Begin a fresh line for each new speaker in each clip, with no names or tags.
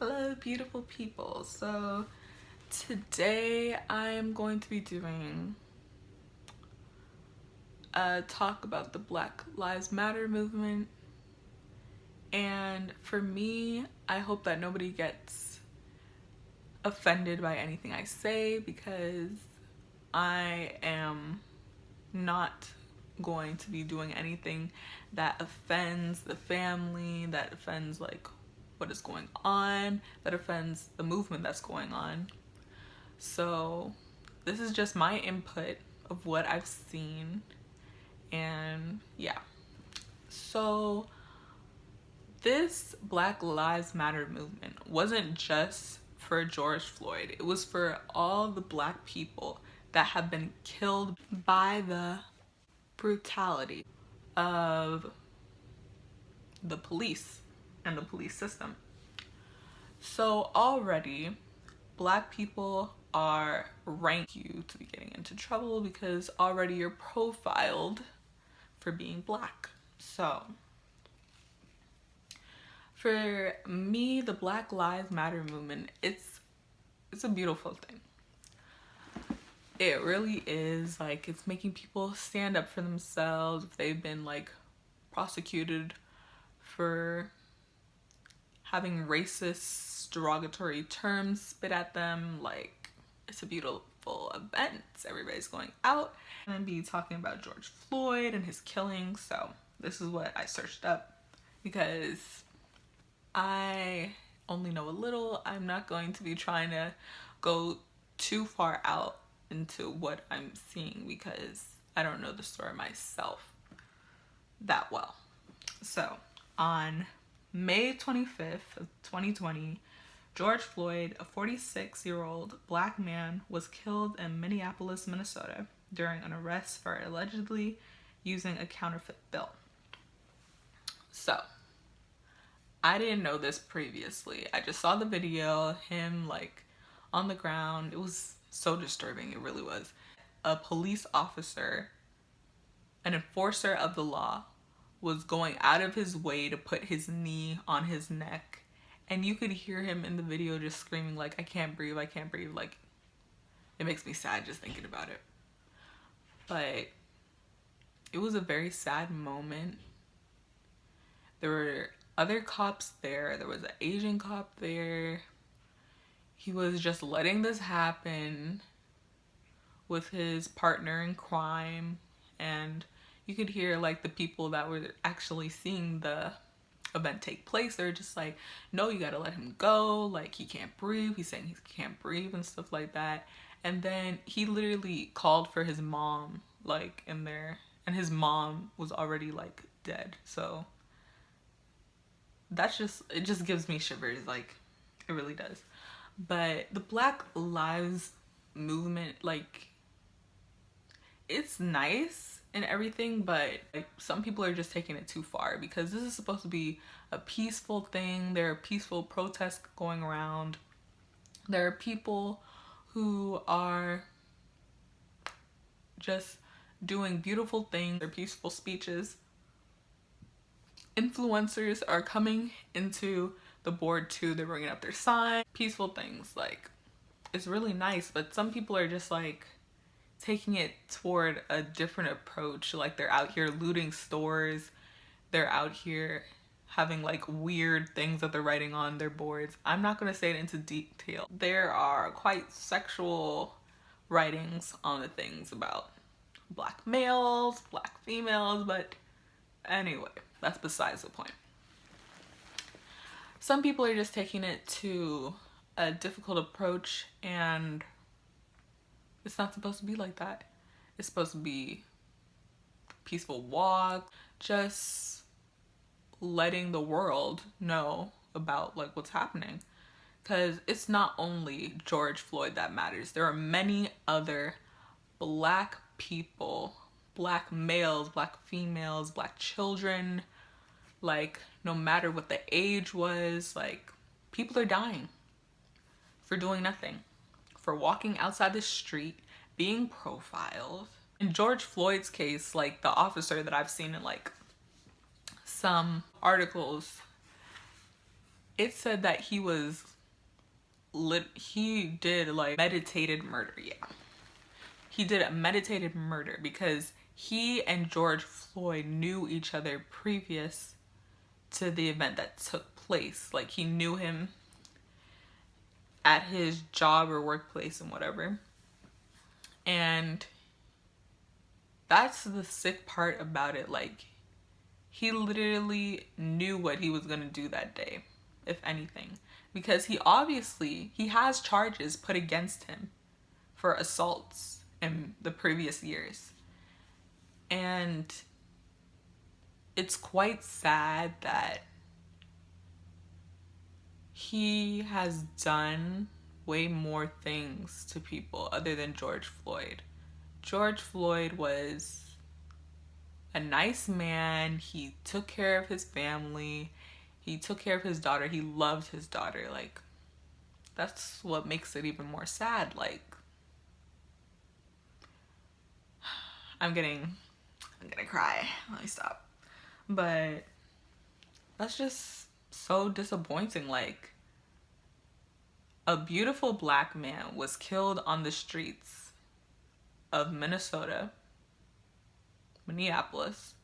Hello beautiful people. So today I am going to be doing a talk about the Black Lives Matter movement, and for me, I hope that nobody gets offended by anything I say because I am not going to be doing anything that offends the family, that offends like what is going on, that offends the movement that's going on. So this is just my input of what I've seen, and yeah. So this Black Lives Matter movement wasn't just for George Floyd. It was for all the Black people that have been killed by the brutality of the police and the police system. So already Black people are ranked you to be getting into trouble because already you're profiled for being Black. So for me, the Black Lives Matter movement, it's a beautiful thing. It really is. Like, it's making people stand up for themselves if they've been like prosecuted for having racist, derogatory terms spit at them. Like, it's a beautiful event. Everybody's going out and be talking about George Floyd and his killing. So this is what I searched up because I only know a little. I'm not going to be trying to go too far out into what I'm seeing because I don't know the story myself that well. So on May 25th of 2020, George Floyd, a 46-year-old Black man, was killed in Minneapolis, Minnesota during an arrest for allegedly using a counterfeit bill. So I didn't know this previously. I just saw the video, him like on the ground. It was so disturbing, it really was. A police officer, an enforcer of the law, was going out of his way to put his knee on his neck, and you could hear him in the video just screaming like, I can't breathe, I can't breathe. Like, it makes me sad just thinking about it. But it was a very sad moment. There were other cops there. There was an Asian cop there. He was just letting this happen with his partner in crime, and you could hear like the people that were actually seeing the event take place. They're just like, no, you gotta let him go. Like, he can't breathe. He's saying he can't breathe and stuff like that. And then he literally called for his mom, like, in there, and his mom was already like dead. So that's just, it just gives me shivers. Like, it really does. But the Black Lives movement, like, it's nice and everything, but like, some people are just taking it too far because this is supposed to be a peaceful thing. There are peaceful protests going around. There are people who are just doing beautiful things. They're peaceful speeches. Influencers are coming into the board too. They're bringing up their sign. Peaceful things. Like, it's really nice, but some people are just like taking it toward a different approach. Like, they're out here looting stores. They're out here having like weird things that they're writing on their boards. I'm not going to say it into detail. There are quite sexual writings on the things about Black males, Black females, but anyway, that's besides the point. Some people are just taking it to a difficult approach, and it's not supposed to be like that. It's supposed to be peaceful walk, just letting the world know about like what's happening. Because it's not only George Floyd that matters. There are many other Black people, Black males, Black females, Black children. Like, no matter what the age was, like, people are dying for doing nothing, for walking outside the street, being profiled. In George Floyd's case, like, the officer that I've seen in like some articles, it said that he did like meditated murder. Yeah, he did a meditated murder because he and George Floyd knew each other previous to the event that took place. Like, he knew him at his job or workplace and whatever. And that's the sick part about it. Like, he literally knew what he was gonna do that day, if anything, because he has charges put against him for assaults in the previous years. And it's quite sad that he has done way more things to people other than George Floyd. George Floyd was a nice man. He took care of his family. He took care of his daughter. He loved his daughter. Like, that's what makes it even more sad. Like, I'm gonna cry. Let me stop. But that's just so disappointing. Like, a beautiful black man was killed on the streets of Minneapolis,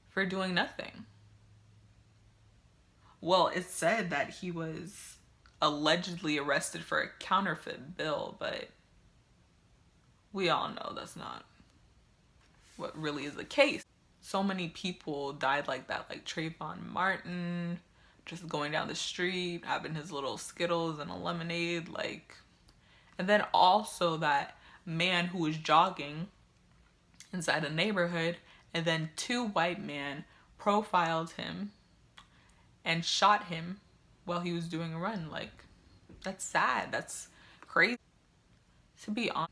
for doing nothing. Well, it said that he was allegedly arrested for a counterfeit bill, but we all know that's not what really is the case. So many people died like that, like Trayvon Martin, just going down the street, having his little Skittles and a lemonade, like. And then also that man who was jogging inside a neighborhood, and then 2 white men profiled him and shot him while he was doing a run. Like, that's sad. That's crazy. To be honest,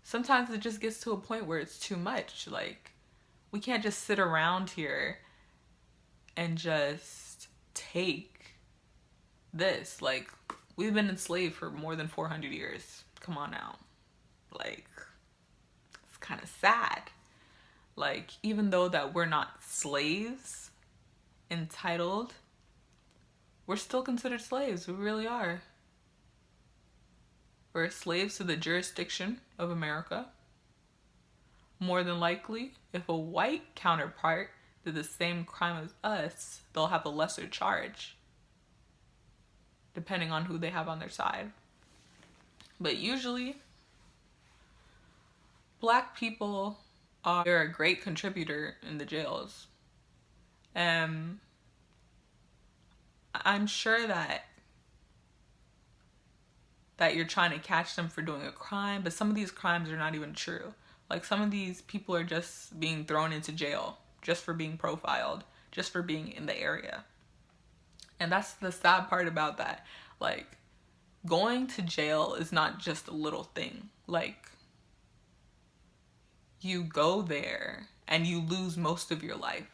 sometimes it just gets to a point where it's too much. Like, we can't just sit around here and just take this. Like, we've been enslaved for more than 400 years. Come on now. Like, it's kind of sad. Like, even though that we're not slaves, entitled, we're still considered slaves. We really are. We're slaves to the jurisdiction of America. More than likely, if a white counterpart did the same crime as us, they'll have a lesser charge, depending on who they have on their side. But usually, black people are a great contributor in the jails. I'm sure that you're trying to catch them for doing a crime, but some of these crimes are not even true. Like, some of these people are just being thrown into jail just for being profiled, just for being in the area. And that's the sad part about that. Like, going to jail is not just a little thing. Like, you go there and you lose most of your life.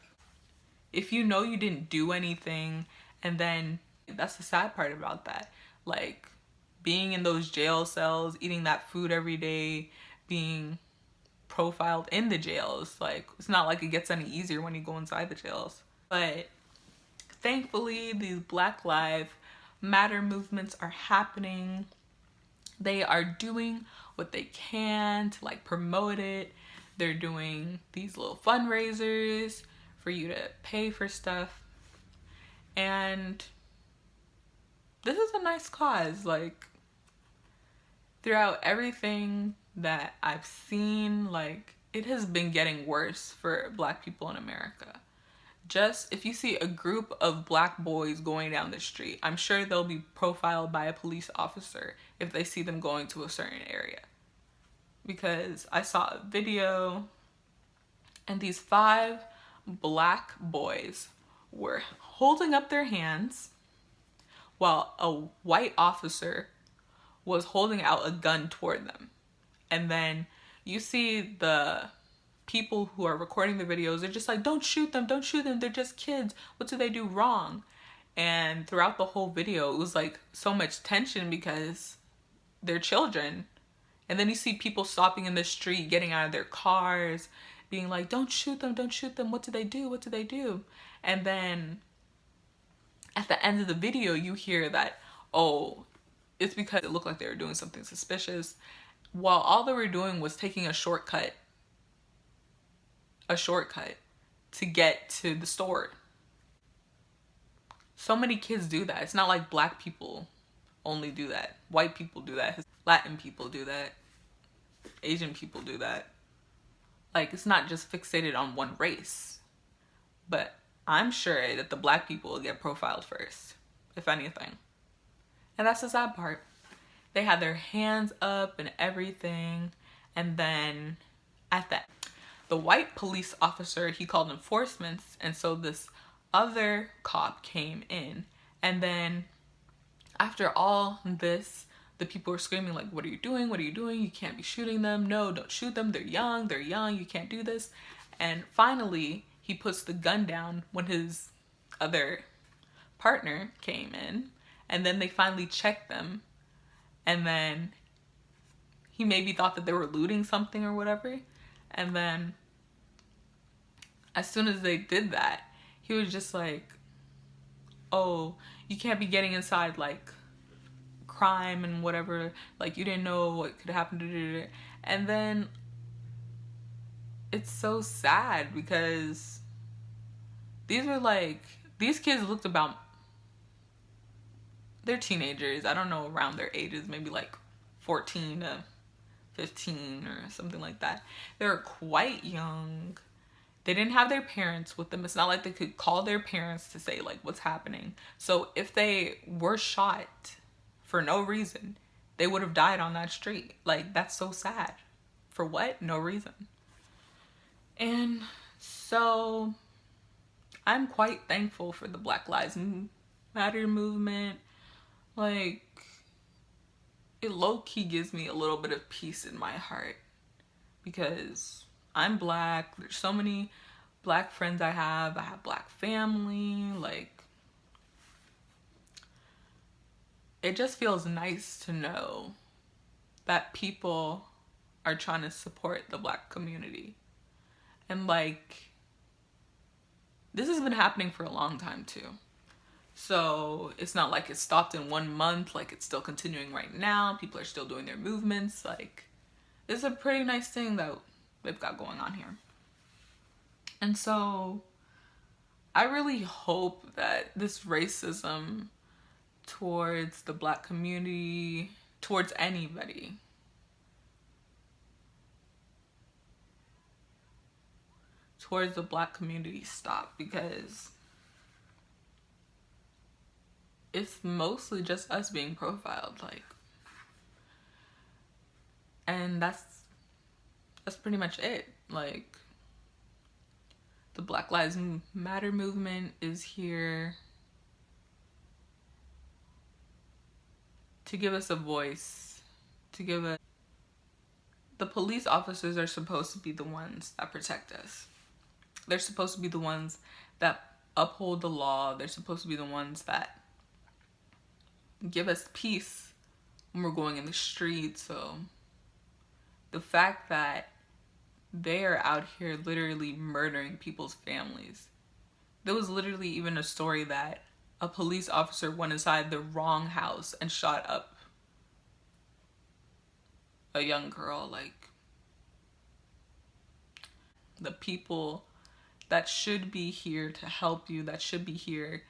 If you know you didn't do anything, and then that's the sad part about that. Like, being in those jail cells, eating that food every day, being profiled in the jails. Like, it's not like it gets any easier when you go inside the jails. But thankfully, these Black Lives Matter movements are happening. They are doing what they can to, like, promote it. They're doing these little fundraisers for you to pay for stuff. And this is a nice cause. Like, throughout everything that I've seen, like, it has been getting worse for Black people in America. Just if you see a group of Black boys going down the street, I'm sure they'll be profiled by a police officer if they see them going to a certain area. Because I saw a video and these 5 Black boys were holding up their hands while a white officer was holding out a gun toward them. And then you see the people who are recording the videos, they're just like, don't shoot them, they're just kids, what do they do wrong? And throughout the whole video, it was like so much tension because they're children. And then you see people stopping in the street, getting out of their cars, being like, don't shoot them, what do they do? And then at the end of the video, you hear that, oh, it's because it looked like they were doing something suspicious, while all they were doing was taking a shortcut to get to the store. So many kids do that. It's not like black people only do that. White people do that. Latin people do that. Asian people do that. Like, it's not just fixated on one race. But I'm sure that the black people will get profiled first, if anything. And that's the sad part. They had their hands up and everything. And then at the white police officer, he called enforcements. And so this other cop came in. And then after all this, the people were screaming like, what are you doing? What are you doing? You can't be shooting them. No, don't shoot them. They're young. You can't do this. And finally, he puts the gun down when his other partner came in. And then they finally checked them. And then he maybe thought that they were looting something or whatever. And then as soon as they did that, he was just like, oh, you can't be getting inside like crime and whatever, like you didn't know what could happen to. And then it's so sad because these kids looked about, they're teenagers, I don't know, around their ages, maybe like 14 to 15 or something like that. They're quite young. They didn't have their parents with them. It's not like they could call their parents to say like what's happening. So if they were shot for no reason, they would have died on that street. Like, that's so sad. For what? No reason. And so I'm quite thankful for the Black Lives Matter movement. Like, it low-key gives me a little bit of peace in my heart because I'm black. There's so many black friends I have black family. Like, it just feels nice to know that people are trying to support the black community. And like, this has been happening for a long time too. So it's not like it stopped in 1 month, like it's still continuing right now. People are still doing their movements. Like, it's a pretty nice thing that they've got going on here. And so I really hope that this racism towards the black community, towards anybody, towards the black community stop, because it's mostly just us being profiled, like, and that's pretty much it. Like, the Black Lives Matter movement is here to give us a voice, to give us... The police officers are supposed to be the ones that protect us. They're supposed to be the ones that uphold the law. They're supposed to be the ones that give us peace when we're going in the street. So the fact that they are out here literally murdering people's families. There was literally even a story that a police officer went inside the wrong house and shot up a young girl. Like, the people that should be here to help you, that should be here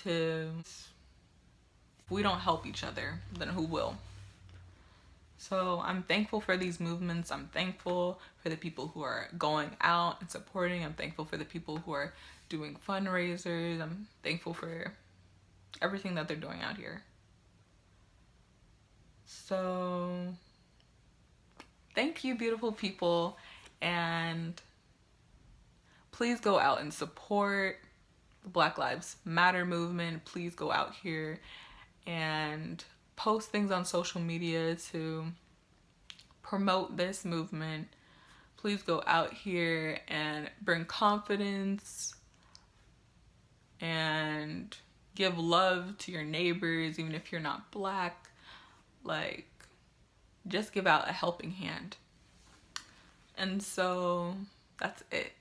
to... If we don't help each other, then who will? So I'm thankful for these movements. I'm thankful for the people who are going out and supporting. I'm thankful for the people who are doing fundraisers. I'm thankful for everything that they're doing out here. So thank you, beautiful people, and please go out and support the Black Lives Matter movement. Please go out here and post things on social media to promote this movement. Please go out here and bring confidence and give love to your neighbors, even if you're not black. Like, just give out a helping hand. And so that's it.